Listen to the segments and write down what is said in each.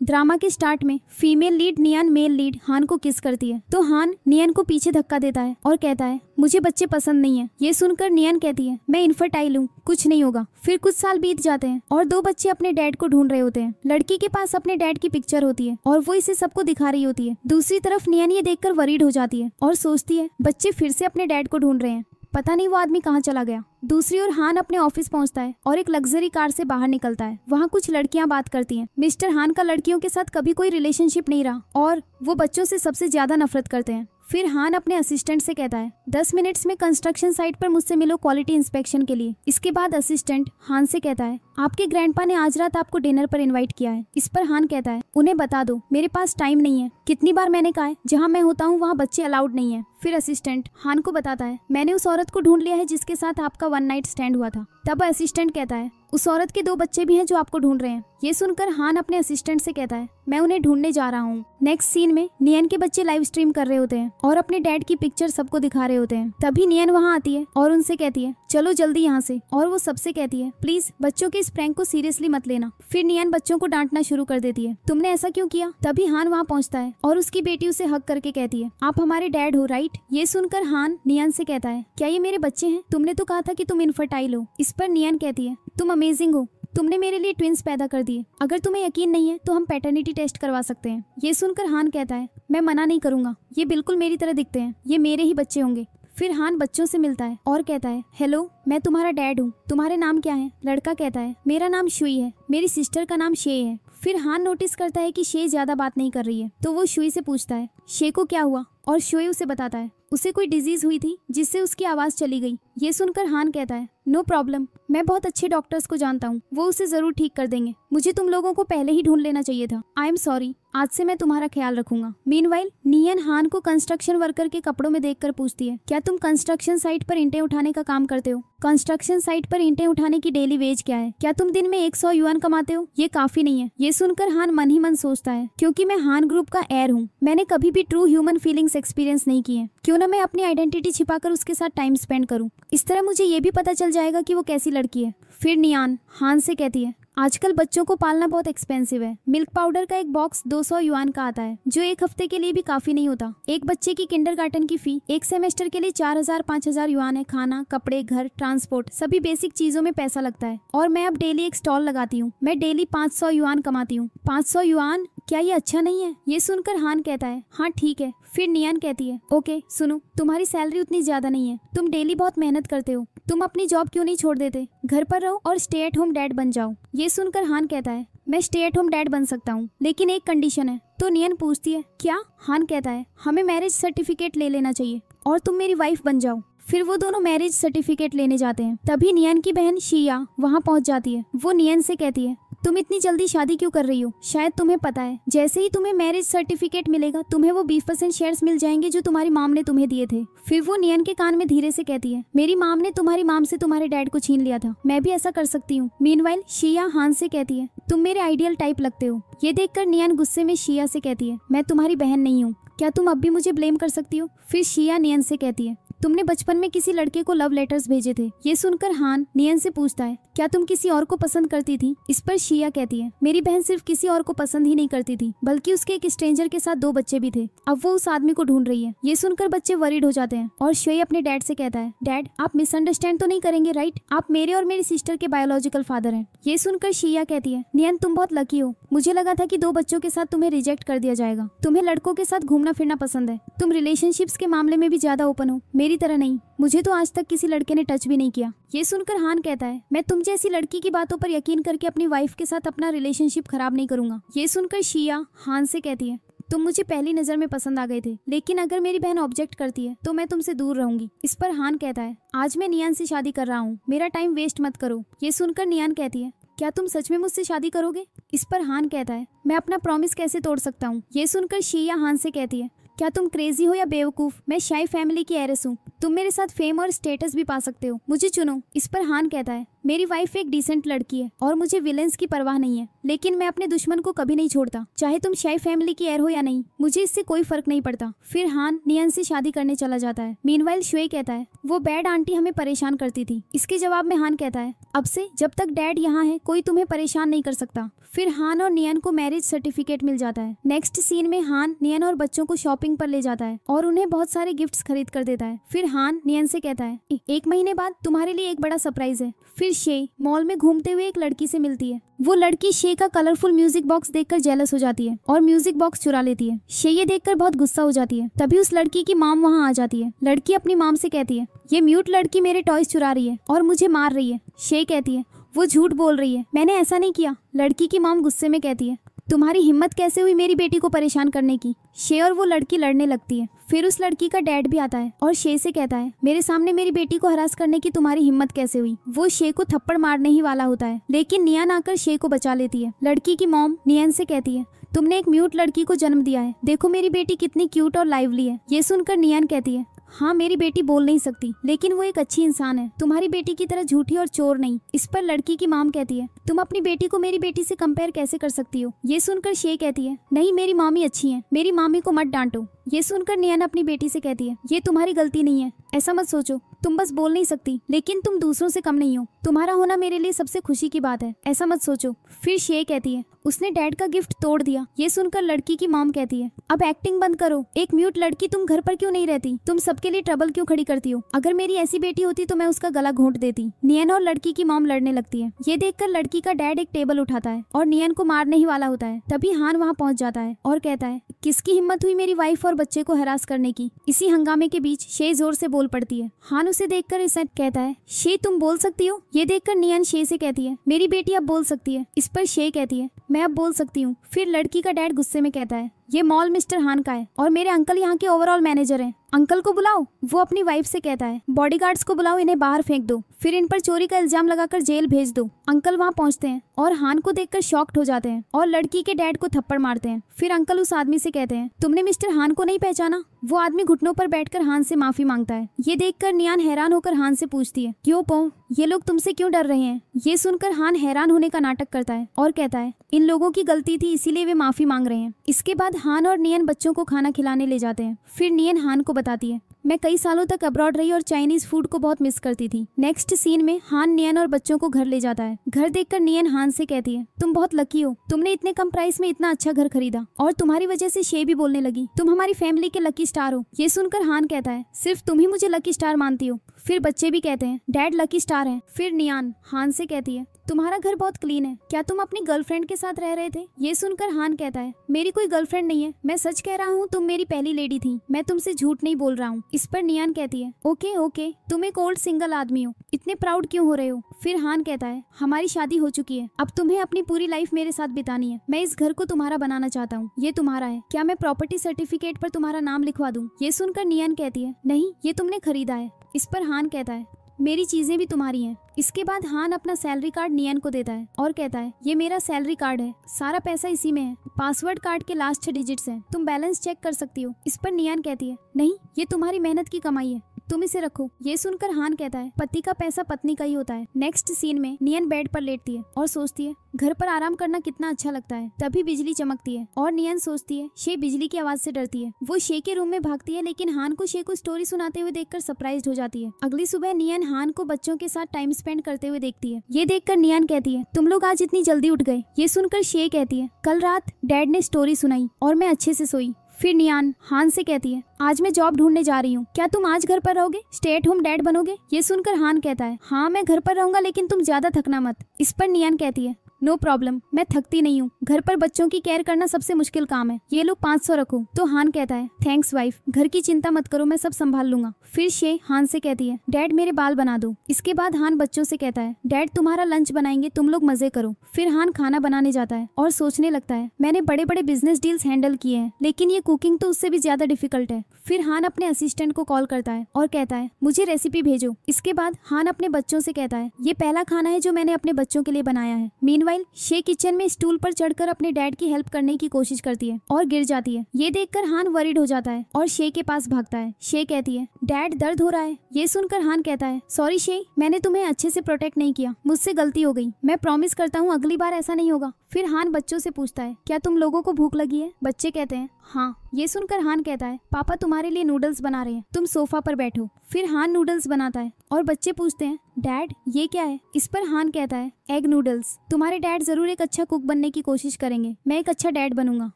Drama के start में female lead नियान male lead हान को किस करती है तो हान नियान को पीछे धक्का देता है और कहता है मुझे बच्चे पसंद नहीं है। ये सुनकर नियान कहती है मैं इनफर्टाइल हूँ, कुछ नहीं होगा। फिर कुछ साल बीत जाते हैं और दो बच्चे अपने डैड को ढूंढ रहे होते हैं। लड़की के पास अपने डैड की पिक्चर होती है और वो इसे सबको दिखा रही होती है। दूसरी तरफ नियान ये देखकर वरीड हो जाती है और सोचती है बच्चे फिर से अपने डैड को ढूंढ रहे हैं, पता नहीं वो आदमी कहाँ चला गया। दूसरी ओर हान अपने ऑफिस पहुंचता है और एक लग्जरी कार से बाहर निकलता है। वहाँ कुछ लड़कियां बात करती हैं। मिस्टर हान का लड़कियों के साथ कभी कोई रिलेशनशिप नहीं रहा और वो बच्चों से सबसे ज्यादा नफरत करते हैं। फिर हान अपने असिस्टेंट से कहता है 10 मिनट्स में कंस्ट्रक्शन साइट पर मुझसे मिलो क्वालिटी इंस्पेक्शन के लिए। इसके बाद असिस्टेंट हान से कहता है आपके ग्रैंडपा ने आज रात आपको डिनर पर इनवाइट किया है। इस पर हान कहता है उन्हें बता दो मेरे पास टाइम नहीं है। कितनी बार मैंने कहा है जहाँ मैं होता हूँ वहाँ बच्चे अलाउड नहीं है। फिर असिस्टेंट हान को बताता है मैंने उस औरत को ढूंढ लिया है जिसके साथ आपका वन नाइट स्टैंड हुआ था। तब असिस्टेंट कहता है उस औरत के 2 बच्चे भी हैं जो आपको ढूंढ रहे हैं। ये सुनकर हान अपने असिस्टेंट से कहता है मैं उन्हें ढूंढने जा रहा हूँ। नेक्स्ट सीन में नियन के बच्चे लाइव स्ट्रीम कर रहे होते हैं और अपने डैड की पिक्चर सबको दिखा रहे होते हैं। तभी नियन वहाँ आती है और उनसे कहती है चलो जल्दी यहाँ से। और वो सबसे कहती है प्लीज बच्चों के इस प्रैंक को सीरियसली मत लेना। फिर नियन बच्चों को डांटना शुरू कर देती है तुमने ऐसा क्यों किया। तभी हान वहाँ पहुँचता है और उसकी बेटी उसे हक करके कहती है आप हमारे डैड हो राइट। ये सुनकर हान नियन से कहता है क्या ये मेरे बच्चे हैं, तुमने तो कहा था कि तुम इनफर्टाइल हो। इस पर नियन कहती है तुम अमेजिंग हो, तुमने मेरे लिए ट्विंस पैदा कर दिए। अगर तुम्हें यकीन नहीं है तो हम पैटर्निटी टेस्ट करवा सकते हैं। ये सुनकर हान कहता है मैं मना नहीं करूंगा, ये बिल्कुल मेरी तरह दिखते हैं, ये मेरे ही बच्चे होंगे। फिर हान बच्चों से मिलता है और कहता है हेलो मैं तुम्हारा डैड हूँ, तुम्हारे नाम क्या है। लड़का कहता है मेरा नाम शुई है, मेरी सिस्टर का नाम शे है। फिर हान नोटिस करता है कि शे ज्यादा बात नहीं कर रही है तो वो शुई से पूछता है शे को क्या हुआ और शुई उसे बताता है उसे कोई डिजीज हुई थी जिससे उसकी आवाज चली गई। ये सुनकर हान कहता है नो प्रॉब्लम, मैं बहुत अच्छे डॉक्टर्स को जानता हूँ, वो उसे जरूर ठीक कर देंगे। मुझे तुम लोगों को पहले ही ढूंढ लेना चाहिए था। आई एम सॉरी, आज से मैं तुम्हारा ख्याल रखूंगा। मीनवाइल नियन हान को कंस्ट्रक्शन वर्कर के कपड़ों में देखकर पूछती है क्या तुम कंस्ट्रक्शन साइट पर ईंटें उठाने का काम करते हो। कंस्ट्रक्शन साइट पर ईंटें उठाने की डेली वेज क्या है, क्या तुम दिन में 100 युआन कमाते हो। ये काफी नहीं है। ये सुनकर हान मन ही मन सोचता है क्योंकि मैं हान ग्रुप का एयर हूँ, मैंने कभी भी ट्रू ह्यूमन फीलिंग्स एक्सपीरियंस नहीं की है, क्यों ना मैं अपनी आइडेंटिटी छिपाकर उसके साथ टाइम स्पेंड करूँ। इस तरह मुझे ये भी पता चल जाएगा कि वो कैसी लड़की है। फिर नियान हान से कहती है आजकल बच्चों को पालना बहुत एक्सपेंसिव है। मिल्क पाउडर का एक बॉक्स 200 युआन का आता है जो एक हफ्ते के लिए भी काफी नहीं होता। एक बच्चे की किंडरगार्टन की फी एक सेमेस्टर के लिए 4000-5000 युआन है। खाना, कपड़े, घर, ट्रांसपोर्ट, सभी बेसिक चीजों में पैसा लगता है। और मैं अब डेली एक स्टॉल लगाती हूँ, मैं डेली 500 युआन कमाती हूँ। 500 युआन, क्या ये अच्छा नहीं है। ये सुनकर हान कहता है हाँ ठीक है। फिर नियान कहती है ओके सुनो, तुम्हारी सैलरी उतनी ज्यादा नहीं है, तुम डेली बहुत मेहनत करते हो, तुम अपनी जॉब क्यों नहीं छोड़ देते, घर पर रहो और स्टे एट होम डैड बन जाओ। ये सुनकर हान कहता है मैं स्टे एट होम डैड बन सकता हूँ लेकिन एक कंडीशन है। तो नियन पूछती है क्या। हान कहता है हमें मैरिज सर्टिफिकेट ले लेना चाहिए और तुम मेरी वाइफ बन जाओ। फिर वो दोनों मैरिज सर्टिफिकेट लेने जाते हैं। तभी नियन की बहन शिया वहाँ पहुँच जाती है। वो नियन से कहती है तुम इतनी जल्दी शादी क्यों कर रही हो, शायद तुम्हें पता है जैसे ही तुम्हें मैरिज सर्टिफिकेट मिलेगा तुम्हें वो 20% शेयर्स मिल जाएंगे जो तुम्हारी माम ने तुम्हें दिए थे। फिर वो नियन के कान में धीरे से कहती है मेरी माम ने तुम्हारी माम से तुम्हारे डैड को छीन लिया था, मैं भी ऐसा कर सकती हूँ। मीनवाइल शिया हान से कहती है तुम मेरे आइडियल टाइप लगते हो। ये देखकर नियन गुस्से में शिया से कहती है मैं तुम्हारी बहन नहीं हूँ, क्या तुम अब भी मुझे ब्लेम कर सकती हो। फिर शिया नियन से कहती है तुमने बचपन में किसी लड़के को लव लेटर्स भेजे थे। ये सुनकर हान नियन से पूछता है क्या तुम किसी और को पसंद करती थी। इस पर शिया कहती है मेरी बहन सिर्फ किसी और को पसंद ही नहीं करती थी बल्कि उसके एक स्ट्रेंजर के साथ 2 बच्चे भी थे। अब वो उस आदमी को ढूंढ रही है। ये सुनकर बच्चे वरीड हो जाते हैं और शुई अपने डैड से कहता है डैड आप मिसअंडरस्टैंड तो नहीं करेंगे राइट, आप मेरे और मेरी सिस्टर के बायोलॉजिकल फादर हैं। ये सुनकर शिया कहती है नियन तुम बहुत लकी हो, मुझे लगा था कि 2 बच्चों के साथ तुम्हें रिजेक्ट कर दिया जाएगा। तुम्हें लड़कों के साथ घूमना फिरना पसंद है, तुम रिलेशनशिप्स के मामले में भी ज्यादा ओपन हो, मेरी तरह नहीं, मुझे तो आज तक किसी लड़के ने टच भी नहीं किया। ये सुनकर हान कहता है मैं तुम जैसी लड़की की बातों पर यकीन करके अपनी वाइफ के साथ अपना रिलेशनशिप खराब नहीं करूंगा। ये सुनकर शिया हान से कहती है तुम मुझे पहली नजर में पसंद आ गए थे लेकिन अगर मेरी बहन ऑब्जेक्ट करती है तो मैं तुमसे दूर रहूंगी। इस पर हान कहता है आज मैं नियान से शादी कर रहा हूँ, मेरा टाइम वेस्ट मत करो। ये सुनकर नियान कहती है क्या तुम सच में मुझसे शादी करोगे। इस पर हान कहता है मैं अपना प्रॉमिस कैसे तोड़ सकता हूँ। ये सुनकर शिया हान से कहती है क्या तुम क्रेजी हो या बेवकूफ, मैं शाई फैमिली की एरिस हूँ, तुम मेरे साथ फेम और स्टेटस भी पा सकते हो, मुझे चुनो। इस पर हान कहता है मेरी वाइफ एक डिसेंट लड़की है और मुझे विलेंस की परवाह नहीं है, लेकिन मैं अपने दुश्मन को कभी नहीं छोड़ता, चाहे तुम शाही फैमिली की एयर हो या नहीं, मुझे इससे कोई फर्क नहीं पड़ता। फिर हान नियन से शादी करने चला जाता है। मीनवाइल शुए कहता है वो बैड आंटी हमें परेशान करती थी। इसके जवाब में हान कहता है अब से जब तक डैड यहाँ है कोई तुम्हें परेशान नहीं कर सकता। फिर हान और नियन को मैरिज सर्टिफिकेट मिल जाता है। नेक्स्ट सीन में हान नियन और बच्चों को शॉपिंग पर ले जाता है और उन्हें बहुत सारे गिफ्ट्स खरीद कर देता है। फिर हान नियन से कहता है 1 महीने बाद तुम्हारे लिए एक बड़ा सरप्राइज है। फिर शे मॉल में घूमते हुए एक लड़की से मिलती है। वो लड़की शे का कलरफुल म्यूजिक बॉक्स देखकर जेलस हो जाती है और म्यूजिक बॉक्स चुरा लेती है। शे ये देखकर बहुत गुस्सा हो जाती है। तभी उस लड़की की मॉम वहाँ आ जाती है। लड़की अपनी मॉम से कहती है ये म्यूट लड़की मेरे टॉयज चुरा रही है और मुझे मार रही है। शे कहती है वो झूठ बोल रही है, मैंने ऐसा नहीं किया। लड़की की मॉम गुस्से में कहती है तुम्हारी हिम्मत कैसे हुई मेरी बेटी को परेशान करने की। शे और वो लड़की लड़ने लगती है। फिर उस लड़की का डैड भी आता है और शे से कहता है मेरे सामने मेरी बेटी को हरास करने की तुम्हारी हिम्मत कैसे हुई। वो शे को थप्पड़ मारने ही वाला होता है, लेकिन नियन आकर शे को बचा लेती है। लड़की की मॉम नियन से कहती है तुमने एक म्यूट लड़की को जन्म दिया है, देखो मेरी बेटी कितनी क्यूट और लाइवली है। ये सुनकर नियन कहती है हाँ मेरी बेटी बोल नहीं सकती, लेकिन वो एक अच्छी इंसान है, तुम्हारी बेटी की तरह झूठी और चोर नहीं। इस पर लड़की की मॉम कहती है तुम अपनी बेटी को मेरी बेटी से कंपेयर कैसे कर सकती हो। ये सुनकर शे कहती है नहीं मेरी मामी अच्छी है, मेरी मामी को मत डांटो। ये सुनकर नियन अपनी बेटी से कहती है ये तुम्हारी गलती नहीं है, ऐसा मत सोचो, तुम बस बोल नहीं सकती, लेकिन तुम दूसरों से कम नहीं हो, तुम्हारा होना मेरे लिए सबसे खुशी की बात है, ऐसा मत सोचो। फिर शे कहती है उसने डैड का गिफ्ट तोड़ दिया। ये सुनकर लड़की की मॉम कहती है अब एक्टिंग बंद करो, एक म्यूट लड़की तुम घर पर क्यों नहीं रहती, तुम सबके लिए ट्रबल क्यों खड़ी करती हो, अगर मेरी ऐसी बेटी होती तो मैं उसका गला घोंट देती। नियन और लड़की की मॉम लड़ने लगती है। ये देखकर लड़की का डैड एक टेबल उठाता है और नियन को मारने ही वाला होता है। तभी हान वहाँ पहुँच जाता है और कहता है किसकी हिम्मत हुई मेरी वाइफ और बच्चे को हरास करने की। इसी हंगामे के बीच शे जोर से बोल पड़ती है। हान उसे देखकर इसे कहता है शे तुम बोल सकती हो। ये देखकर नियन शे से कहती है मेरी बेटी अब बोल सकती है। इस पर शे कहती है मैं अब बोल सकती हूँ। फिर लड़की का डैड गुस्से में कहता है ये मॉल मिस्टर हान का है और मेरे अंकल यहाँ के ओवरऑल मैनेजर हैं, अंकल को बुलाओ। वो अपनी वाइफ से कहता है बॉडीगार्ड्स को बुलाओ, इन्हें बाहर फेंक दो, फिर इन पर चोरी का इल्जाम लगाकर जेल भेज दो। अंकल वहाँ पहुँचते हैं और हान को देखकर शॉक्ड हो जाते हैं और लड़की के डैड को थप्पड़ मारते हैं। फिर अंकल उस आदमी से कहते हैं तुमने मिस्टर हान को नहीं पहचाना। वो आदमी घुटनों पर बैठकर हान से माफी मांगता है। ये देखकर नियान हैरान होकर हान से पूछती है क्यों पो, ये लोग तुमसे क्यों डर रहे हैं। ये सुनकर हान हैरान होने का नाटक करता है और कहता है इन लोगों की गलती थी इसीलिए वे माफी मांग रहे हैं। इसके बाद हान और नियन बच्चों को खाना खिलाने ले जाते हैं। फिर नियन हान को बताती है मैं कई सालों तक अब्रॉड रही और चाइनीज फूड को बहुत मिस करती थी। नेक्स्ट सीन में हान नियन और बच्चों को घर ले जाता है। घर देखकर नियन हान से कहती है तुम बहुत लकी हो, तुमने इतने कम प्राइस में इतना अच्छा घर खरीदा और तुम्हारी वजह से शे भी बोलने लगी तुम हमारी फैमिली के लकी स्टार हो। ये सुनकर हान कहता है सिर्फ तुम ही मुझे लकी स्टार मानती हो। फिर बच्चे भी कहते हैं डैड लकी स्टार है। फिर नियान हान से कहती है तुम्हारा घर बहुत क्लीन है, क्या तुम अपनी गर्लफ्रेंड के साथ रह रहे थे। ये सुनकर हान कहता है मेरी कोई गर्लफ्रेंड नहीं है, मैं सच कह रहा हूँ, तुम मेरी पहली लेडी थी, मैं तुमसे झूठ नहीं बोल रहा हूँ। इस पर नियान कहती है ओके ओके, तुम एक ओल्ड सिंगल आदमी हो, इतने प्राउड क्यों हो रहे हो। फिर हान कहता है हमारी शादी हो चुकी है, अब तुम्हें अपनी पूरी लाइफ मेरे साथ बितानी है, मैं इस घर को तुम्हारा बनाना चाहता हूँ, ये तुम्हारा है, क्या मैं प्रॉपर्टी सर्टिफिकेट पर तुम्हारा नाम लिखवा दूँ। ये सुनकर नियान कहती है नहीं, ये तुमने खरीदा है। इस पर हान कहता है मेरी चीजें भी तुम्हारी हैं। इसके बाद हान अपना सैलरी कार्ड नियन को देता है और कहता है ये मेरा सैलरी कार्ड है, सारा पैसा इसी में है, पासवर्ड कार्ड के लास्ट 6 डिजिट्स हैं, तुम बैलेंस चेक कर सकती हो। इस पर नियन कहती है नहीं, ये तुम्हारी मेहनत की कमाई है, तुम इसे रखो। ये सुनकर हान कहता है पति का पैसा पत्नी का ही होता है। नेक्स्ट सीन में नियन बेड पर लेटती है और सोचती है घर पर आराम करना कितना अच्छा लगता है। तभी बिजली चमकती है और नियन सोचती है शे बिजली की आवाज से डरती है। वो शे के रूम में भागती है, लेकिन हान को शे को स्टोरी सुनाते हुए देखकर सरप्राइज्ड हो जाती है। अगली सुबह नियन हान को बच्चों के साथ टाइम स्पेंड करते हुए देखती है। ये देखकर नियन कहती है तुम लोग आज इतनी जल्दी उठ गए। ये सुनकर शे कहती है कल रात डैड ने स्टोरी सुनाई और मैं अच्छे से सोई। फिर नियान हान से कहती है आज मैं जॉब ढूंढने जा रही हूँ, क्या तुम आज घर पर रहोगे, स्टे एट होम डैड बनोगे। ये सुनकर हान कहता है हाँ मैं घर पर रहूंगा, लेकिन तुम ज्यादा थकना मत। इस पर नियान कहती है नो प्रॉब्लम, मैं थकती नहीं हूँ, घर पर बच्चों की केयर करना सबसे मुश्किल काम है, ये लो 500 रखो। तो हान कहता है थैंक्स वाइफ, घर की चिंता मत करो, मैं सब संभाल लूंगा। फिर शे हान से कहती है डैड मेरे बाल बना दो। इसके बाद हान बच्चों से कहता है डैड तुम्हारा लंच बनाएंगे, तुम लोग मजे करो। फिर हान खाना बनाने जाता है और सोचने लगता है मैंने बड़े बड़े बिजनेस डील्स हैंडल किए हैं, लेकिन ये कुकिंग तो उससे भी ज्यादा डिफिकल्ट है। फिर हान अपने असिस्टेंट को कॉल करता है और कहता है मुझे रेसिपी भेजो। इसके बाद हान अपने बच्चों से कहता है ये पहला खाना है जो मैंने अपने बच्चों के लिए बनाया है। मीनवाइल मीनवाइल शे किचन में स्टूल पर चढ़कर अपने डैड की हेल्प करने की कोशिश करती है और गिर जाती है। ये देखकर हान वरीड हो जाता है और शे के पास भागता है। शे कहती है, डैड दर्द हो रहा है। ये सुनकर हान कहता है, सॉरी शे, मैंने तुम्हें अच्छे से प्रोटेक्ट नहीं किया, मुझसे गलती हो गई, मैं प्रॉमिस करता हूँ अगली बार ऐसा नहीं होगा। फिर हान बच्चों से पूछता है, क्या तुम लोगों को भूख लगी है? बच्चे कहते हैं, हाँ। ये सुनकर हान कहता है, पापा तुम्हारे लिए नूडल्स बना रहे हैं, तुम सोफा पर बैठो। फिर हान नूडल्स बनाता है और बच्चे पूछते हैं, डैड ये क्या है? इस पर हान कहता है, एग नूडल्स। तुम्हारे डैड जरूर एक अच्छा कुक बनने की कोशिश करेंगे, मैं एक अच्छा डैड बनूंगा।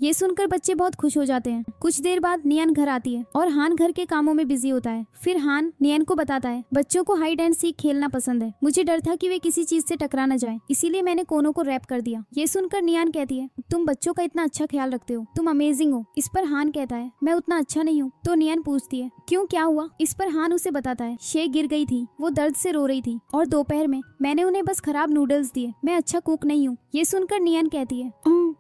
ये सुनकर बच्चे बहुत खुश हो जाते हैं। कुछ देर बाद नियन घर आती है और हान घर के कामों में बिजी होता है। फिर हान नियन को बताता है, बच्चों को हाइड एंड सीक खेलना पसंद है, मुझे डर था कि वे किसी चीज से टकरा न जाए, इसीलिए मैंने कोनों को रैप कर दिया। ये सुनकर नियन कहती है, तुम बच्चों का इतना अच्छा ख्याल रखते हो, तुम अमेजिंग हो। इस पर हान कहता है, मैं उतना अच्छा नहीं हूँ। तो नियन पूछती है, क्यों, क्या हुआ? इस पर हान उसे बताता है, शे गिर गई थी, वो दर्द से रो रही थी और दोपहर में मैंने उन्हें बस खराब नूडल्स दिए, मैं अच्छा कुक नहीं हूँ। ये सुनकर नियन कहती है,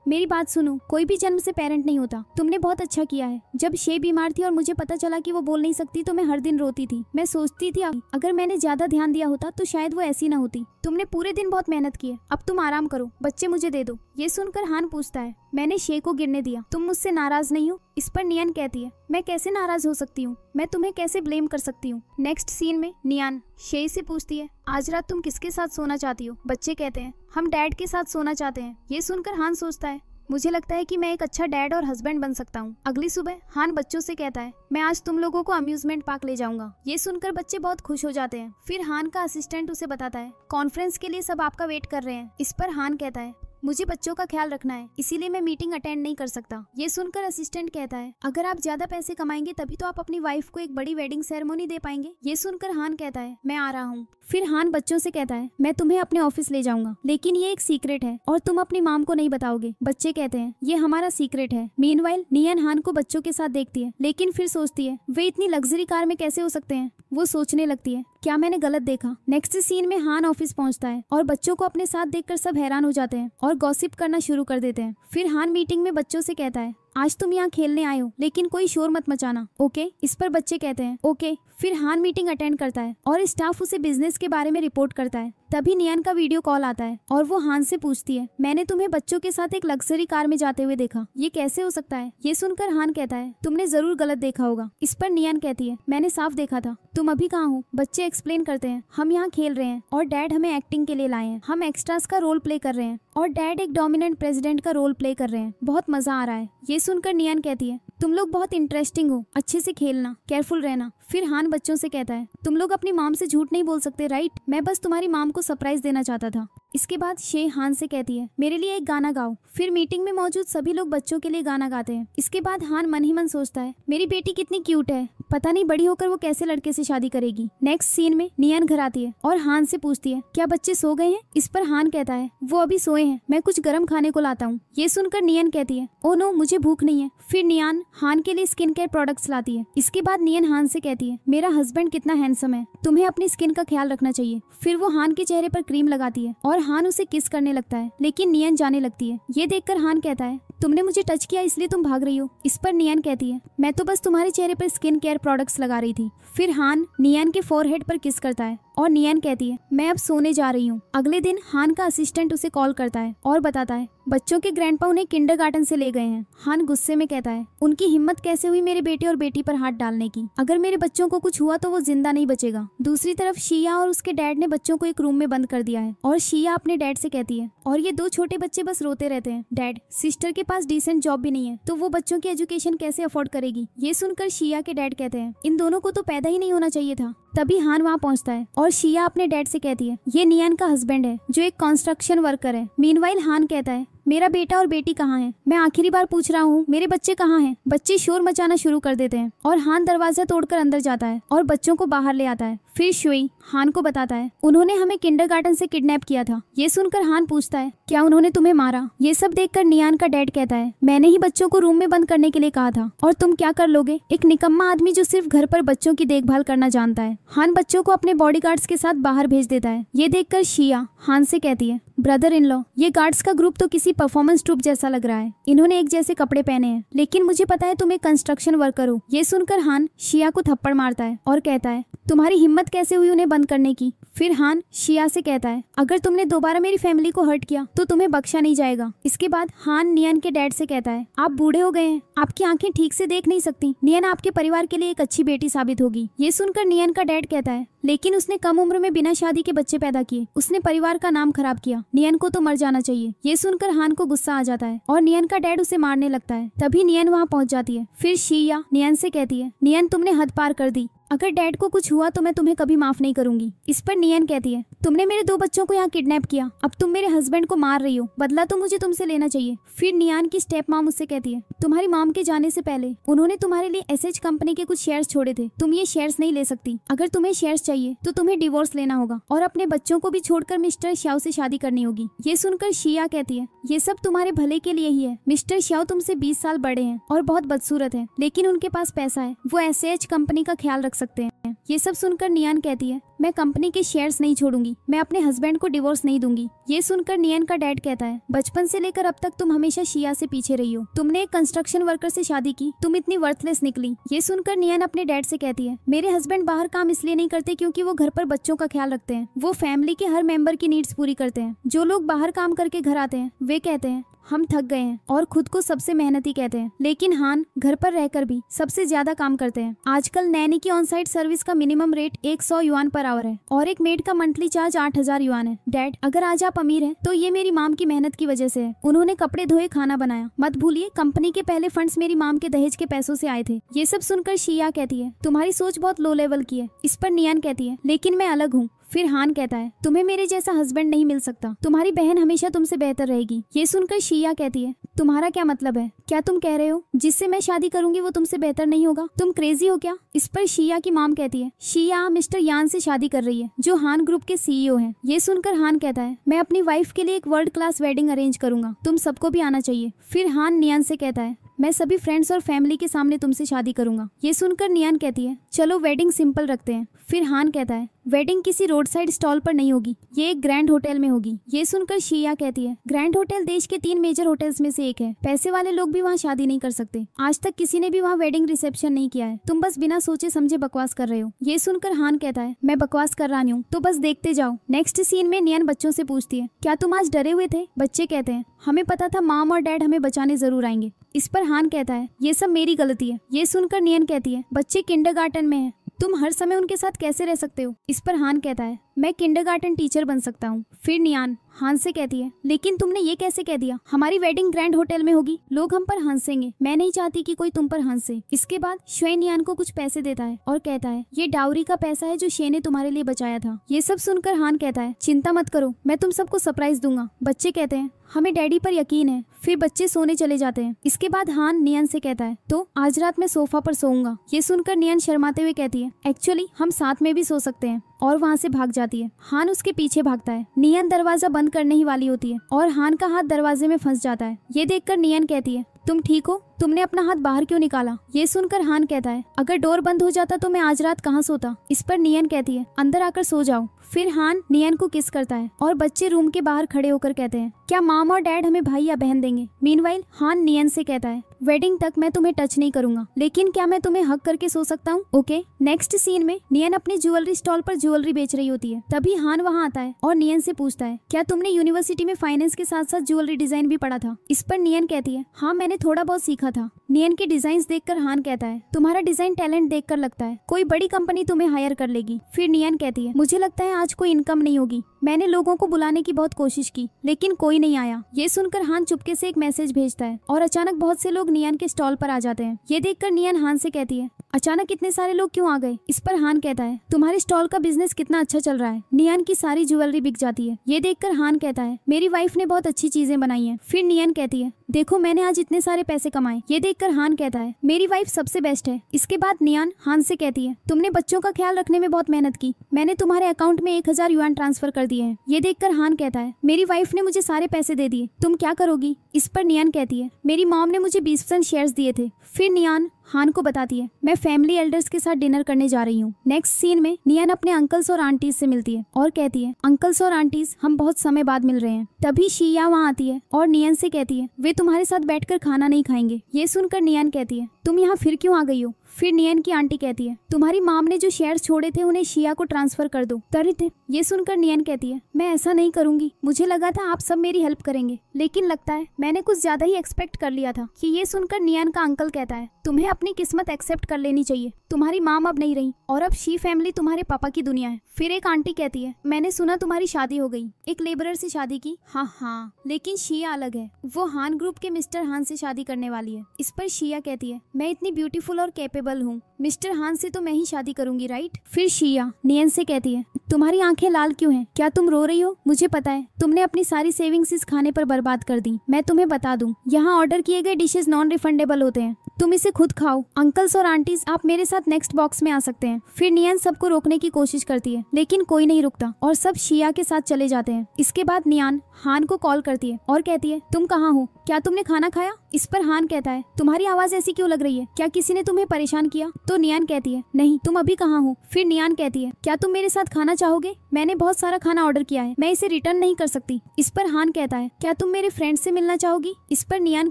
मेरी बात सुनो, कोई भी जन्म से पेरेंट नहीं होता, तुमने बहुत अच्छा किया है। जब शे बीमार थी और मुझे पता चला कि वो बोल नहीं सकती तो मैं हर दिन रोती थी। मैं सोचती थी अगर मैंने ज्यादा ध्यान दिया होता तो शायद वो ऐसी ना होती। तुमने पूरे दिन बहुत मेहनत की है, अब तुम आराम करो, बच्चे मुझे दे दो। ये सुनकर हान पूछता है, मैंने शे को गिरने दिया, तुम मुझसे नाराज नहीं हो? इस पर नियन कहती है, मैं कैसे नाराज हो सकती हूँ, मैं तुम्हें कैसे ब्लेम कर सकती हूँ। नेक्स्ट सीन में नियन शे से पूछती है, आज रात तुम किसके साथ सोना चाहती हो? बच्चे कहते हैं, हम डैड के साथ सोना चाहते हैं। ये सुनकर हान सोचता है, मुझे लगता है कि मैं एक अच्छा डैड और हस्बैंड बन सकता हूँ। अगली सुबह हान बच्चों से कहता है, मैं आज तुम लोगों को अम्यूजमेंट पार्क ले जाऊंगा। ये सुनकर बच्चे बहुत खुश हो जाते हैं। फिर हान का असिस्टेंट उसे बताता है, कॉन्फ्रेंस के लिए सब आपका वेट कर रहे हैं। इस पर हान कहता है, मुझे बच्चों का ख्याल रखना है, इसीलिए मैं मीटिंग अटेंड नहीं कर सकता। ये सुनकर असिस्टेंट कहता है, अगर आप ज्यादा पैसे कमाएंगे तभी तो आप अपनी वाइफ को एक बड़ी वेडिंग सेरेमनी दे पाएंगे। ये सुनकर हान कहता है, मैं आ रहा हूँ। फिर हान बच्चों से कहता है, मैं तुम्हें अपने ऑफिस ले जाऊंगा, लेकिन ये एक सीक्रेट है और तुम अपनी माम को नहीं बताओगे। बच्चे कहते हैं, ये हमारा सीक्रेट है। मीनवाइल नियन हान को बच्चों के साथ देखती है, लेकिन फिर सोचती है, वे इतनी लग्जरी कार में कैसे हो सकते हैं? वो सोचने लगती है, क्या मैंने गलत देखा? नेक्स्ट सीन में हान ऑफिस पहुंचता है और बच्चों को अपने साथ देखकर सब हैरान हो जाते हैं और गॉसिप करना शुरू कर देते हैं। फिर हान मीटिंग में बच्चों से कहता है, आज तुम यहाँ खेलने आए हो, लेकिन कोई शोर मत मचाना, ओके? इस पर बच्चे कहते हैं, ओके। फिर हान मीटिंग अटेंड करता है और स्टाफ उसे बिजनेस के बारे में रिपोर्ट करता है। तभी नियन का वीडियो कॉल आता है और वो हान से पूछती है, मैंने तुम्हें बच्चों के साथ एक लग्जरी कार में जाते हुए देखा, ये कैसे हो सकता है? ये सुनकर हान कहता है, तुमने जरूर गलत देखा होगा। इस पर नियन कहती है, मैंने साफ देखा था। तुम अभी कहाँ हो? बच्चे एक्सप्लेन करते हैं, हम यहाँ खेल रहे हैं और डैड हमें एक्टिंग के लिए लाए हैं, हम एक्स्ट्रास का रोल प्ले कर रहे हैं और डैड एक डोमिनेंट प्रेसिडेंट का रोल प्ले कर रहे हैं, बहुत मजा आ रहा है। ये सुनकर नियन कहती है, तुम लोग बहुत इंटरेस्टिंग हो, अच्छे से खेलना, केयरफुल रहना। फिर हान बच्चों से कहता है, तुम लोग अपनी माम से झूठ नहीं बोल सकते, राइट? मैं बस तुम्हारी माम को सरप्राइज देना चाहता था। इसके बाद शे हान से कहती है, मेरे लिए एक गाना गाओ। फिर मीटिंग में मौजूद सभी लोग बच्चों के लिए गाना गाते हैं। इसके बाद हान मन ही मन सोचता है, मेरी बेटी कितनी क्यूट है, पता नहीं बड़ी होकर वो कैसे लड़के से शादी करेगी। नेक्स्ट सीन में नियन घर आती है और हान से पूछती है, क्या बच्चे सो गए हैं? इस पर हान कहता है, वो अभी सोए हैं, मैं कुछ गर्म खाने को लाता हूँ। ये सुनकर नियन कहती है, ओ नो, मुझे भूख नहीं है। फिर नियन हान के लिए स्किन केयर प्रोडक्ट्स लाती है। इसके बाद नियन हान से कहती है, मेरा हस्बैंड कितना हैंडसम है, तुम्हें अपनी स्किन का ख्याल रखना चाहिए। फिर वो हान के चेहरे पर क्रीम लगाती है और हान उसे किस करने लगता है, लेकिन नियन जाने लगती है। ये देखकर हान कहता है, तुमने मुझे टच किया इसलिए तुम भाग रही हो। इस पर नियन कहती है, मैं तो बस तुम्हारे चेहरे पर स्किन केयर प्रोडक्ट्स लगा रही थी। फिर हान नियन के फोरहेड पर किस करता है और नियन कहती है, मैं अब सोने जा रही हूँ। अगले दिन हान का असिस्टेंट उसे कॉल करता है और बताता है, बच्चों के ग्रैंडपा उन्हें किंडरगार्टन से ले गए हैं। हान गुस्से में कहता है, उनकी हिम्मत कैसे हुई मेरे बेटे और बेटी पर हाथ डालने की? अगर मेरे बच्चों को कुछ हुआ तो वो जिंदा नहीं बचेगा। दूसरी तरफ शिया और उसके डैड ने बच्चों को एक रूम में बंद कर दिया है और शिया अपने डैड से कहती है, और ये दो छोटे बच्चे बस रोते रहते हैं। डैड, सिस्टर के पास डिसेंट जॉब भी नहीं है, तो वो बच्चों की एजुकेशन कैसे अफोर्ड करेगी? ये सुनकर शिया के डैड कहते हैं, इन दोनों को तो पैदा ही नहीं होना चाहिए था। तभी हान वहाँ पहुँचता है और शिया अपने डैड से कहती है, ये नियन का हस्बैंड है जो एक कंस्ट्रक्शन वर्कर है। मीनवाइल हान कहता है, मेरा बेटा और बेटी कहाँ हैं? मैं आखिरी बार पूछ रहा हूँ, मेरे बच्चे कहाँ हैं? बच्चे शोर मचाना शुरू कर देते हैं और हान दरवाजा तोड़कर अंदर जाता है और बच्चों को बाहर ले आता है। फिर शुई हान को बताता है, उन्होंने हमें किंडरगार्टन से किडनैप किया था। ये सुनकर हान पूछता है, क्या उन्होंने तुम्हें मारा? ये सब देखकर नियान का डैड कहता है, मैंने ही बच्चों को रूम में बंद करने के लिए कहा था, और तुम क्या कर लोगे? एक निकम्मा आदमी जो सिर्फ घर पर बच्चों की देखभाल करना जानता है। हान बच्चों को अपने बॉडीगार्ड्स के साथ बाहर भेज देता है। ये देखकर शिया हान से कहती है, ब्रदर इन लॉ, ये गार्ड्स का ग्रुप तो किसी परफॉर्मेंस ट्रूप जैसा लग रहा है। इन्होंने एक जैसे कपड़े पहने हैं, लेकिन मुझे पता है तुम एक कंस्ट्रक्शन वर्कर हो। ये सुनकर हान शिया को थप्पड़ मारता है और कहता है, तुम्हारी हिम्मत कैसे हुई उन्हें बंद करने की? फिर हान शिया से कहता है अगर तुमने दोबारा मेरी फैमिली को हर्ट किया तो तुम्हें बख्शा नहीं जाएगा। इसके बाद हान नियन के डैड से कहता है आप बूढ़े हो गए हैं, आपकी आंखें ठीक से देख नहीं सकती, नियन आपके परिवार के लिए एक अच्छी बेटी साबित होगी। ये सुनकर नियन का डैड कहता है लेकिन उसने कम उम्र में बिना शादी के बच्चे पैदा किए, उसने परिवार का नाम खराब किया, नियन को तो मर जाना चाहिए। ये सुनकर हान को गुस्सा आ जाता है और नियन का डैड उसे मारने लगता है। तभी नियन वहाँ पहुँच जाती है। फिर शिया नियन से कहती है नियन तुमने हद पार कर दी, अगर डैड को कुछ हुआ तो मैं तुम्हें कभी माफ नहीं करूंगी। इस पर नियन कहती है तुमने मेरे 2 बच्चों को यहाँ किडनैप किया, अब तुम मेरे हस्बैंड को मार रही हो, बदला तो मुझे तुमसे लेना चाहिए। फिर नियन की स्टेप मॉम उससे कहती है तुम्हारी मॉम के जाने से पहले उन्होंने तुम्हारे लिए एसएच कंपनी के कुछ शेयर्स छोड़े थे, तुम ये शेयर्स नहीं ले सकती, अगर तुम्हें शेयर्स चाहिए तो तुम्हें डिवोर्स लेना होगा और अपने बच्चों को भी छोड़कर मिस्टर श्याओ से शादी करनी होगी। ये सुनकर शिया कहती है ये सब तुम्हारे भले के लिए ही है, मिस्टर श्याओ तुमसे 20 साल बड़े हैं और बहुत बदसूरत है, लेकिन उनके पास पैसा है, वो एसएच कंपनी का ख्याल रख सकते हैं। ये सब सुनकर नियन कहती है मैं कंपनी के शेयर्स नहीं छोड़ूंगी, मैं अपने हस्बैंड को डिवोर्स नहीं दूंगी। ये सुनकर नियन का डैड कहता है बचपन से लेकर अब तक तुम हमेशा शिया से पीछे रही हो, तुमने एक कंस्ट्रक्शन वर्कर से शादी की, तुम इतनी वर्थलेस निकली। ये सुनकर नियन अपने डैड से कहती है मेरे हस्बैंड बाहर काम इसलिए नहीं करते क्योंकि वो घर पर बच्चों का ख्याल रखते हैं, वो फैमिली के हर मेंबर की नीड्स पूरी करते हैं। जो लोग बाहर काम करके घर आते हैं वे कहते हैं हम थक गए हैं और खुद को सबसे मेहनती कहते हैं, लेकिन हान घर पर रहकर भी सबसे ज्यादा काम करते हैं। आजकल नैनी की ऑन साइट सर्विस का minimum rate 100 yuan per hour है और एक मेड का मंथली चार्ज 8000 युआन है। डैड अगर आज आप अमीर हैं तो ये मेरी माम की मेहनत की वजह से है, उन्होंने कपड़े धोए खाना बनाया, मत भूलिए कंपनी के पहले फंड्स मेरी माम के दहेज के पैसों से आए थे। ये सब सुनकर शिया कहती है तुम्हारी सोच बहुत लो लेवल की है। इस पर नियन कहती है लेकिन मैं अलग हूँ। फिर हान कहता है तुम्हें मेरे जैसा हस्बैंड नहीं मिल सकता, तुम्हारी बहन हमेशा तुमसे बेहतर रहेगी। ये सुनकर शिया कहती है तुम्हारा क्या मतलब है, क्या तुम कह रहे हो जिससे मैं शादी करूंगी वो तुमसे बेहतर नहीं होगा, तुम क्रेजी हो क्या। इस पर शिया की माम कहती है शिया मिस्टर यान से शादी कर रही है जो हान ग्रुप के सीईओ हैं। ये सुनकर हान कहता है मैं अपनी वाइफ के लिए एक वर्ल्ड क्लास वेडिंग अरेंज करूंगा, तुम सबको भी आना चाहिए। फिर हान नियन से कहता है मैं सभी फ्रेंड्स और फैमिली के सामने तुमसे शादी करूंगा। ये सुनकर नियन कहती है चलो वेडिंग सिंपल रखते हैं। फिर हान कहता है वेडिंग किसी रोड साइड स्टॉल पर नहीं होगी, ये एक ग्रैंड होटल में होगी। ये सुनकर शिया कहती है ग्रैंड होटल देश के 3 मेजर होटल्स में से एक है, पैसे वाले लोग भी वहाँ शादी नहीं कर सकते, आज तक किसी ने भी वहाँ वेडिंग रिसेप्शन नहीं किया है, तुम बस बिना सोचे समझे बकवास कर रहे हो। ये सुनकर हान कहता है मैं बकवास कर रहा नहीं हूँ तो बस देखते जाओ। नेक्स्ट सीन में नियन बच्चों से पूछती है क्या तुम आज डरे हुए थे। बच्चे कहते हैं हमें पता था माम और डैड हमें बचाने जरूर आएंगे। इस पर हान कहता है ये सब मेरी गलती है। ये सुनकर नियन कहती है बच्चे किंडरगार्टन में हैं, तुम हर समय उनके साथ कैसे रह सकते हो। इस पर हान कहता है मैं किंडरगार्टन टीचर बन सकता हूँ। फिर नियन हान से कहती है लेकिन तुमने ये कैसे कह दिया, हमारी वेडिंग ग्रैंड होटल में होगी, लोग हम पर हंसेंगे, मैं नहीं चाहती कि कोई तुम पर हंसे। इसके बाद श्वे नियन को कुछ पैसे देता है और कहता है ये डाउरी का पैसा है जो शे ने तुम्हारे लिए बचाया था। ये सब सुनकर हान कहता है चिंता मत करो, मैं तुम सबको सरप्राइज दूंगा। बच्चे कहते हैं हमें डैडी पर यकीन है। फिर बच्चे सोने चले जाते हैं। इसके बाद हान नियन से कहता है तो आज रात मैं सोफा पर सोऊंगा। ये सुनकर नियन शर्माते हुए कहती है एक्चुअली हम साथ में भी सो सकते हैं और वहाँ से भाग जाती है। हान उसके पीछे भागता है। नियन दरवाजा बंद करने ही वाली होती है और हान का हाथ दरवाजे में फंस जाता है। ये देखकर नियन कहती है तुम ठीक हो, तुमने अपना हाथ बाहर क्यों निकाला। ये सुनकर हान कहता है अगर डोर बंद हो जाता तो मैं आज रात कहाँ सोता। इस पर नियन कहती है अंदर आकर सो जाओ। फिर हान नियन को किस करता है और बच्चे रूम के बाहर खड़े होकर कहते हैं क्या माम और डैड हमें भाई या बहन देंगे। मीनवाइल हान नियन से कहता है वेडिंग तक मैं तुम्हें टच नहीं करूंगा, लेकिन क्या मैं तुम्हें हक करके सो सकता हूँ। ओके। नेक्स्ट सीन में नियन अपनी ज्वेलरी स्टॉल पर ज्वेलरी बेच रही होती है। तभी हान वहाँ आता है और नियन से पूछता है क्या तुमने यूनिवर्सिटी में फाइनेंस के साथ साथ ज्वेलरी डिजाइन भी पढ़ा था। इस पर नियन कहती है हाँ मैंने थोड़ा बहुत सीखा था। नियन के डिजाइन देखकर हान कहता है तुम्हारा डिजाइन टैलेंट देखकर लगता है कोई बड़ी कंपनी तुम्हें हायर कर लेगी। फिर नियन कहती है मुझे लगता है आज कोई इनकम नहीं होगी, मैंने लोगों को बुलाने की बहुत कोशिश की लेकिन कोई नहीं आया। ये सुनकर हान चुपके से एक मैसेज भेजता है और अचानक बहुत से लोग नियन के स्टॉल पर आ जाते हैं। ये देखकर नियन हान से कहती है अचानक इतने सारे लोग क्यों आ गए। इस पर हान कहता है तुम्हारे स्टॉल का बिजनेस कितना अच्छा चल रहा है। नियन की सारी ज्वेलरी बिक जाती है। ये देखकर हान कहता है मेरी वाइफ ने बहुत अच्छी चीजें बनाई हैं। फिर नियन कहती है देखो मैंने आज इतने सारे पैसे कमाए। ये देखकर हान कहता है मेरी वाइफ सबसे बेस्ट है। इसके बाद नियन हान से कहती है तुमने बच्चों का ख्याल रखने में बहुत मेहनत की, मैंने तुम्हारे अकाउंट में 1000 युआन ट्रांसफर कर दिए हैं। ये देखकर हान कहता है मेरी वाइफ ने मुझे सारे पैसे दे दिए, तुम क्या करोगी। इस पर नियन कहती है मेरी मॉम ने मुझे 20% शेयर्स दिए थे। फिर नियन हान को बताती है मैं फैमिली एल्डर्स के साथ डिनर करने जा रही हूँ। नेक्स्ट सीन में नियन अपने अंकल्स और आंटीज से मिलती है और कहती है अंकल्स और आंटीज हम बहुत समय बाद मिल रहे हैं। तभी शिया वहाँ आती है और नियन से कहती है वे तुम्हारे साथ बैठकर खाना नहीं खाएंगे। ये सुनकर नियान कहती है, तुम यहाँ फिर क्यों आ गई हो? फिर नियन की आंटी कहती है, तुम्हारी मॉम ने जो शेयर्स छोड़े थे उन्हें शिया को ट्रांसफर कर दो। त्वरित। ये सुनकर नियन कहती है, मैं ऐसा नहीं करूंगी, मुझे लगा था आप सब मेरी हेल्प करेंगे, लेकिन लगता है मैंने कुछ ज्यादा ही एक्सपेक्ट कर लिया था। कि ये सुनकर नियन का अंकल कहता है, तुम्हें अपनी किस्मत एक्सेप्ट कर लेनी चाहिए, तुम्हारी मॉम अब नहीं रही और अब शी फैमिली तुम्हारे पापा की दुनिया है। फिर एक आंटी कहती है, मैंने सुना तुम्हारी शादी हो गई, एक लेबरर से शादी की। हाँ, लेकिन शिया अलग है, वो हान ग्रुप के मिस्टर हान से शादी करने वाली है। इस पर शिया कहती है, मैं इतनी ब्यूटीफुल और कैपेबल हूँ, मिस्टर हान से तो मैं ही शादी करूंगी, राइट? फिर शिया नियन से कहती है, तुम्हारी आंखें लाल क्यों हैं? क्या तुम रो रही हो? मुझे पता है तुमने अपनी सारी सेविंग्स इस खाने पर बर्बाद कर दी। मैं तुम्हें बता दूं, यहाँ ऑर्डर किए गए डिशेस नॉन रिफंडेबल होते हैं, तुम इसे खुद खाओ। अंकल्स और आंटीज, आप मेरे साथ नेक्स्ट बॉक्स में आ सकते हैं। फिर नियन सबको रोकने की कोशिश करती है, लेकिन कोई नहीं रुकता और सब शिया के साथ चले जाते हैं। इसके बाद नियान हान को कॉल करती है और कहती है, तुम कहाँ हो? क्या तुमने खाना खाया? इस पर हान कहता है, तुम्हारी आवाज ऐसी क्यों लग रही है? क्या किसी ने तुम्हें परेशान किया? तो नियान कहती है, नहीं, तुम अभी कहाँ हो? फिर नियान कहती है, क्या तुम मेरे साथ खाना चाहोगे? मैंने बहुत सारा खाना ऑर्डर किया है, मैं इसे रिटर्न नहीं कर सकती। इस पर हान कहता है, क्या तुम मेरे फ्रेंड्स से मिलना चाहोगी? इस पर नियान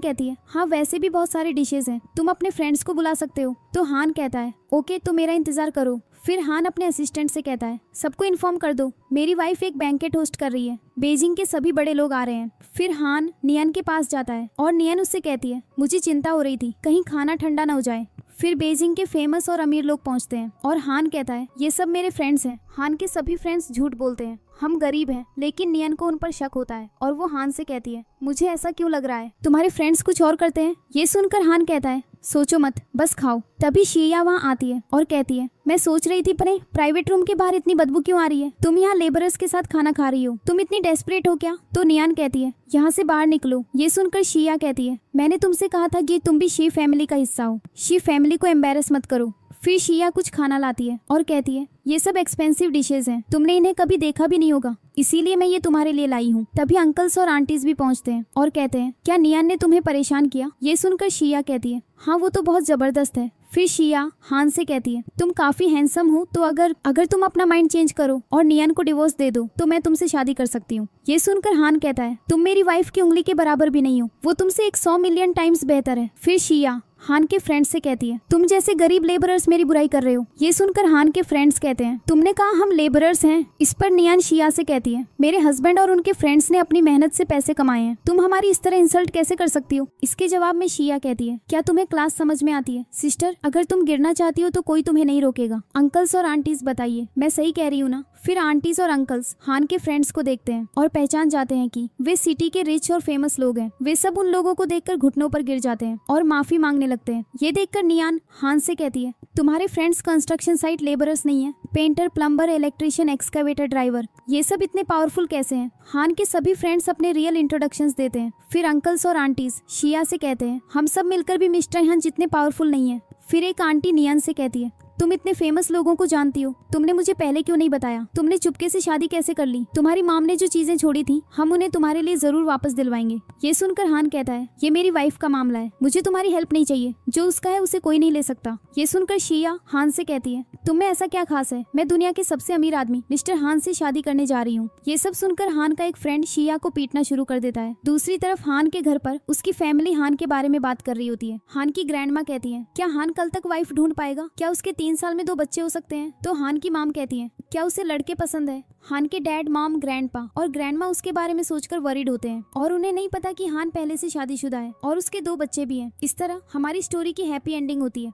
कहती है, हाँ, वैसे भी बहुत सारे डिशेज हैं, तुम अपने फ्रेंड्स को बुला सकते हो। तो हान कहता है, ओके, तो मेरा इंतजार करो। फिर हान अपने असिस्टेंट से कहता है, सबको इन्फॉर्म कर दो, मेरी वाइफ एक बैंकेट होस्ट कर रही है, बीजिंग के सभी बड़े लोग आ रहे हैं। फिर हान नियन के पास जाता है और नियन उससे कहती है, मुझे चिंता हो रही थी कहीं खाना ठंडा न हो जाए। फिर बीजिंग के फेमस और अमीर लोग पहुंचते हैं और हान कहता है, ये सब मेरे फ्रेंड्स हैं। हान के सभी फ्रेंड्स झूठ बोलते हैं, हम गरीब हैं, लेकिन नियन को उन पर शक होता है और वो हान से कहती है, मुझे ऐसा क्यों लग रहा है, तुम्हारे फ्रेंड्स कुछ और करते हैं? ये सुनकर हान कहता है, सोचो मत, बस खाओ। तभी शिया वहाँ आती है और कहती है, मैं सोच रही थी परे प्राइवेट रूम के बाहर इतनी बदबू क्यों आ रही है? तुम यहाँ लेबरर्स के साथ खाना खा रही हो, तुम इतनी डेस्परेट हो क्या? तो नियान कहती है, यहाँ से बाहर निकलो। ये सुनकर शिया कहती है, मैंने तुमसे कहा था कि तुम भी शी फैमिली का हिस्सा हो, शी फैमिली को एम्बेरस मत करो। फिर शिया कुछ खाना लाती है और कहती है, ये सब एक्सपेंसिव डिशेज हैं, तुमने इन्हें कभी देखा भी नहीं होगा, इसीलिए मैं ये तुम्हारे लिए लाई हूँ। तभी अंकल्स और आंटीज भी पहुँचते हैं और कहते हैं, क्या नियान ने तुम्हें परेशान किया? ये सुनकर शिया कहती है, हाँ, वो तो बहुत जबरदस्त है। फिर शिया हान से कहती है, तुम काफी हैंडसम हो, तो अगर तुम अपना माइंड चेंज करो और नियान को डिवोर्स दे दो तो मैं तुमसे शादी कर सकती हूँ। ये सुनकर हान कहता है, तुम मेरी वाइफ की उंगली के बराबर भी नहीं हो, वो तुमसे 100 मिलियन टाइम्स बेहतर है। फिर शिया हान के फ्रेंड्स से कहती है, तुम जैसे गरीब लेबरर्स मेरी बुराई कर रहे हो। ये सुनकर हान के फ्रेंड्स कहते हैं, तुमने कहा हम लेबरर्स हैं। इस पर नियान शिया से कहती है, मेरे हस्बैंड और उनके फ्रेंड्स ने अपनी मेहनत से पैसे कमाए हैं, तुम हमारी इस तरह इंसल्ट कैसे कर सकती हो? इसके जवाब में शिया कहती है, क्या तुम्हें क्लास समझ में आती है? सिस्टर, अगर तुम गिरना चाहती हो तो कोई तुम्हें नहीं रोकेगा। अंकल्स और आंटीज, बताइए मैं सही कह रही हूँ ना? फिर आंटीज और अंकल्स हान के फ्रेंड्स को देखते हैं और पहचान जाते हैं कि वे सिटी के रिच और फेमस लोग हैं। वे सब उन लोगों को देखकर घुटनों पर गिर जाते हैं और माफी मांगने लगते हैं। ये देखकर नियान हान से कहती है, तुम्हारे फ्रेंड्स कंस्ट्रक्शन साइट लेबरर्स नहीं है, painter, plumber, electrician, excavator, driver, ये सब इतने पावरफुल कैसे हैं? हान के सभी फ्रेंड्स अपने रियल इंट्रोडक्शंस देते हैं। फिर अंकल्स और आंटीज शिया से कहते हैं, हम सब मिलकर भी मिस्टर हान जितने पावरफुल नहीं है। फिर एक आंटी नियान से कहती है, तुम इतने फेमस लोगों को जानती हो, तुमने मुझे पहले क्यों नहीं बताया? तुमने चुपके से शादी कैसे कर ली? तुम्हारी मॉम ने जो चीजें छोड़ी थी, हम उन्हें तुम्हारे लिए जरूर वापस दिलवाएंगे। ये सुनकर हान कहता है, ये मेरी वाइफ का मामला है, मुझे तुम्हारी हेल्प नहीं चाहिए, जो उसका है उसे कोई नहीं ले सकता। ये सुनकर शिया हान से कहती है, तुम्हें ऐसा क्या खास है? मैं दुनिया के सबसे अमीर आदमी मिस्टर हान से शादी करने जा रही हूँ। ये सब सुनकर हान का एक फ्रेंड शिया को पीटना शुरू कर देता है। दूसरी तरफ हान के घर पर उसकी फैमिली हान के बारे में बात कर रही होती है। हान की ग्रैंड माँ कहती है, क्या हान कल तक वाइफ ढूंढ पाएगा? क्या उसके 3 साल में 2 बच्चे हो सकते हैं? तो हान की माम कहती है, क्या उसे लड़के पसंद है? हान के डैड, मॉम, ग्रैंडपा और ग्रैंडमा उसके बारे में सोचकर वरीड होते हैं और उन्हें नहीं पता कि हान पहले से शादीशुदा है और उसके 2 बच्चे भी हैं। इस तरह हमारी स्टोरी की हैप्पी एंडिंग होती है।